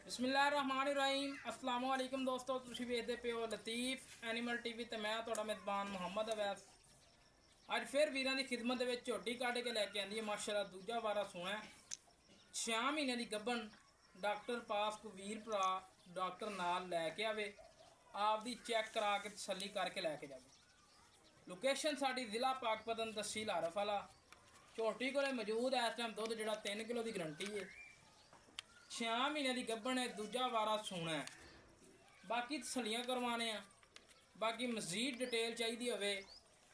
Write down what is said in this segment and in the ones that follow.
बिस्मिल्लाहिर्रहमानिर्रहीम अस्सलाम वालेकुम दोस्तों, तुसी वेखदे पियो लतीफ़ एनिमल टीवी ते मैं तुहाडा मेज़बान मुहम्मद अवैस। अज फिर वीरां दी खिदमत दे विच झोटी कढ के लैके आंदी है। माशाअल्लाह दूजा वारा सोना है। 6 महीने दी गब्बन। डॉक्टर पास को वीर भरा डॉक्टर नाल लैके आवे, आपदी चैक करा के तसल्ली करके लैके जावे। लोकेशन साडी जिला पाकपतन तहसील आरफ वाला। झोटी कोले मौजूद है इस टाइम दुध जिहड़ा 3 किलो की गारंटी है। 6 महीने की गब्बन है, दूजा वारा सोना है। बाकी तसलियां करवाने हैं। बाकी मजीद डिटेल चाहिए होवे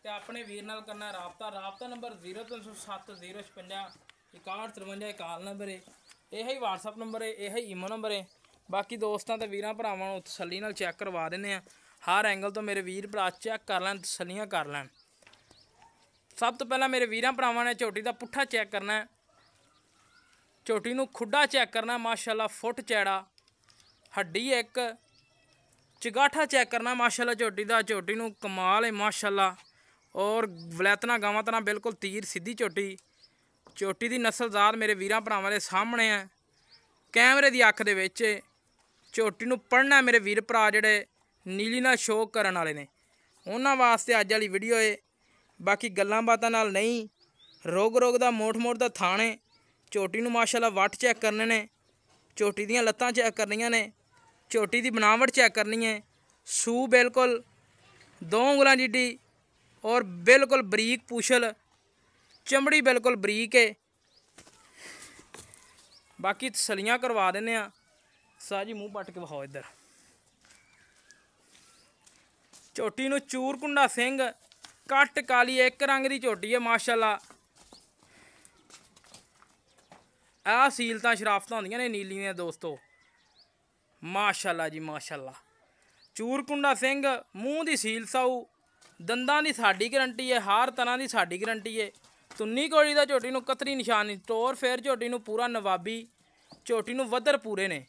तो अपने वीर नाल करना राबता नंबर 0307 056 6153 कॉल नंबर है, यही व्हाट्सअप नंबर है, यही ईमो नंबर है। बाकी दोस्तों तो वीर भरावां नूं तसल्ली नाल चैक करवा देने हैं। हर एंगल तो मेरे वीर भरा चैक कर लैन, तसल्लियां कर लैन। सब तो पहला मेरे वीर भरावां ने झोटी का पुट्ठा चैक करना है, झोटी नूं खुड्डा चैक करना। माशाअल्लाह फुट चैड़ा, हड्डी एक चगाठा चैक करना। माशाअल्लाह झोटी का झोटी नूं कमाल है माशाअल्लाह। और वलैतना गावां तरह बिल्कुल तीर सीधी झोटी। झोटी की नस्लजात मेरे वीरां भरावां दे सामने है, कैमरे की अख दे विच। झोटी नूं पढ़ना मेरे वीर भरा जिहड़े नीली नाल शौक करन वाले ने, उन्हां वास्ते अज वाली वीडियो है। बाकी गल्लां बातां नाल नहीं, रोग दा मोट दा थाने। झोटी नूं माशाअल्लाह वट चैक करने ने, झोटी दीयां लत्तां चैक करनियां ने, झोटी की बनावट चैक करनी है। सूह बिल्कुल 2 उंगलां जिड्डी और बिल्कुल बरीक पूछल, चमड़ी बिल्कुल बरीक है। बाकी तसलियां करवा देने। साजी मूँह पट के विखाओ इधर। झोटी नूं चूर कुंडा सिंह, कट काली एक रंग की झोटी है माशाअल्लाह। आ सीलतां शराफतां होंदियां ने नीली ने दोस्तों, माशाअल्लाह जी माशाअल्लाह। चूर कुंडा सिंह, मूँह की सील साऊ, दंदां की साडी गारंटी है, हर तरह की साडी गारंटी है। तुन्नी कोड़ी दा झोटी नूं कतरी निशान नहीं, टोर फेर झोटी नूं पूरा नवाबी, झोटी नूं वधर पूरे ने।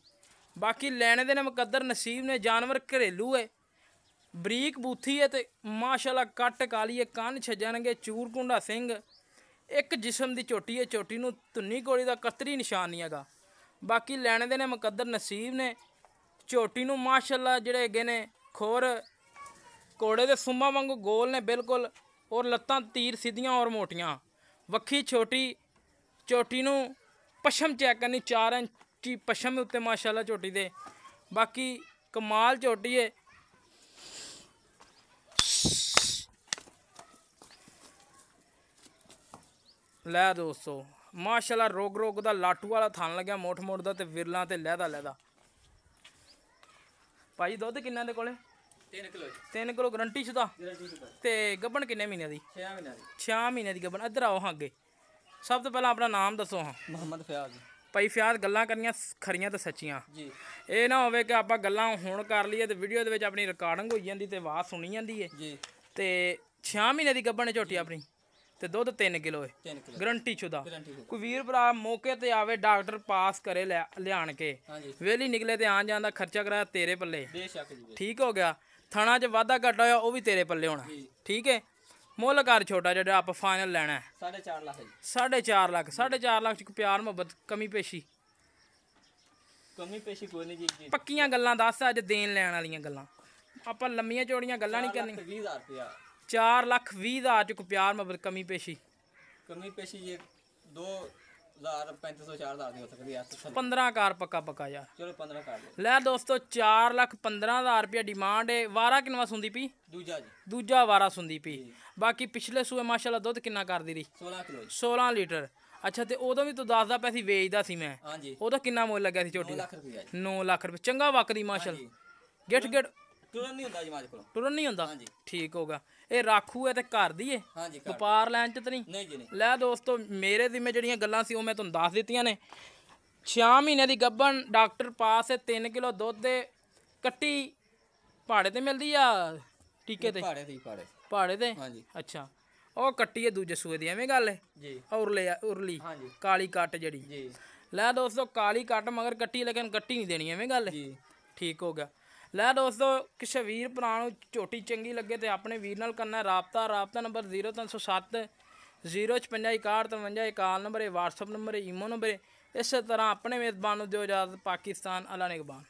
बाकी लैने दे मुकद्दर नसीब ने, जानवर घरेलू है, बरीक बूथी है तो माशाअल्लाह कट काली है, कन्न छजणगे। चूर कुंडा सिंह एक जिस्म की झोटी है, झोटी नूं तुन्नी कोड़ी का कतरी निशान नहीं है। बाकी लैने दे मुकद्दर नसीब ने। झोटी नूं माशाअल्लाह जिहड़े हैगे ने खोर घोड़े दे सुम्मा वांगू गोल ने बिल्कुल, और लत्तां तीर सीधियां और मोटियां। वक्खी छोटी, झोटी नूं पछम चैक करनी, 4 इंची पछम उत्ते माशाअल्लाह झोटी दे। बाकी कमाल झोटी है। लै दोस्तों माशाअल्लाह रोग दा लाटू वाला थान लग्या, मोट दा ते विरला ते लैदा। भाई दुध किन्ना दे कोले? 3 किलो गारंटी शुदा। ते गब्बन किन्ने महीने दी? 6 महीने दी गब्बन। इधर आओ हाँ अगे। सब तो पहला अपना नाम दसो हाँ। मुहम्मद फयाज। भाई फयाज, गल्लां करनियां खरियां ते सच्चियां जी। ये ना होवे कि आपां गल्लां हुण कर लईए ते वीडियो दे विच अपनी रिकॉर्डिंग होई जांदी ते आवाज़ सुनी जांदी है जी। ते 6 महीने दी गब्बन है झोटी अपनी, ते दुध 3 किलो है, गारंटी शुदा। कोई वीर भरा मौके ते आवे, डॉक्टर पास करे लियान के, वेली निकले ते आन जान दा खर्चा कराया तेरे पल्ले, ठीक हो गया। थाना च वाधा घाटा होया वो भी तेरे पल्ले होना, ठीक है। मुल कर छोटा जो आप फाइनल लेना है 4.5 लाख। 4.5 लाख। 4.5 लाख च प्यार मुहब्बत कमी पेशी कोई नहीं जी। पक्कियां गल्लां दस, अज देन लैन वालियां गल्लां, आपां लम्मियां चौड़ियां गल्लां नहीं करनी। 4,20,000 च कोई प्यार मुहब्बत कमी पेशी ये 2,000 4,000 दी हो सकदी है। 15 कार पक्का यार, चलो 15 कर दो। लै दोस्तों 4,15,000 रुपया डिमांड है। वारा किनवा सुंदी पी? दूजा जी, दूजा वारा सुंदी पी। बाकी पिछले सूए माशाअल्लाह दुध किन्ना कर दी रही? 16 किलो। 16 लीटर। अच्छा, तो उदों भी तू दसदा पैसी वेचदा सी मैं? हाँ जी। उदों किन्ना मुल लग्या सी झोटी? 9 लाख रुपया। 9 लाख रुपये। चंगा वकदी माशाअल्लाह। गिट टुरन नहीं होता जी माज को। टुरन नहीं होता? हाँ जी। ठीक होगा। ये राखू है तो घर दी है? हाँ जी। व्यापार लैन च तो नहीं? नहीं जी नहीं। लै दोस्तों मेरे जिम्मे जड़ियां गल्लां सी मैं तुहानूं दस दित्तियां ने। 6 महीने की गब्बन, डॉक्टर पास है, 3 किलो दुध दे। कट्टी पहाड़े ते मिलदी या टीके ते? पहाड़े ते। हाँ जी। अच्छा, ਉਹ ਕੱਟੀ ਹੈ ਦੂਜੇ ਸੂਏ ਦੀ, ਐਵੇਂ ਗੱਲ ਹੈ जी। ਉਰਲੀ ਕਾਲੀ ਕੱਟ ਜਿਹੜੀ जी। ਲੈ ਦੋਸਤੋ ਕਾਲੀ ਕੱਟ ਮਗਰ ਕੱਟੀ, ਲੇਕਿਨ ਕੱਟੀ ਨਹੀਂ ਦੇਣੀ, ਐਵੇਂ ਗੱਲ ਹੈ जी। ਠੀਕ ਹੋ ਗਿਆ। ਲੈ ਦੋਸਤੋ ਕਿਸੇ ਵੀਰ ਭਰਾ ਨੂੰ ਝੋਟੀ ਚੰਗੀ ਲੱਗੇ ਤੇ ਆਪਣੇ ਵੀਰ ਨਾਲ ਕਰਨਾ ਰਾਬਤਾ ਨੰਬਰ 0307 056 6153 ਕਾਲ ਨੰਬਰ ਹੈ, WhatsApp ਨੰਬਰ ਹੈ, ਈਮੋ ਨੰਬਰ ਹੈ, ਇਸੇ ਤਰ੍ਹਾਂ ਆਪਣੇ ਮੇਜ਼ਬਾਨ ਨੂੰ ਦਿਓ ਇਜਾਜ਼ਤ। ਪਾਕਿਸਤਾਨ ਅਲਾ ਨਿਗਬਾਨ।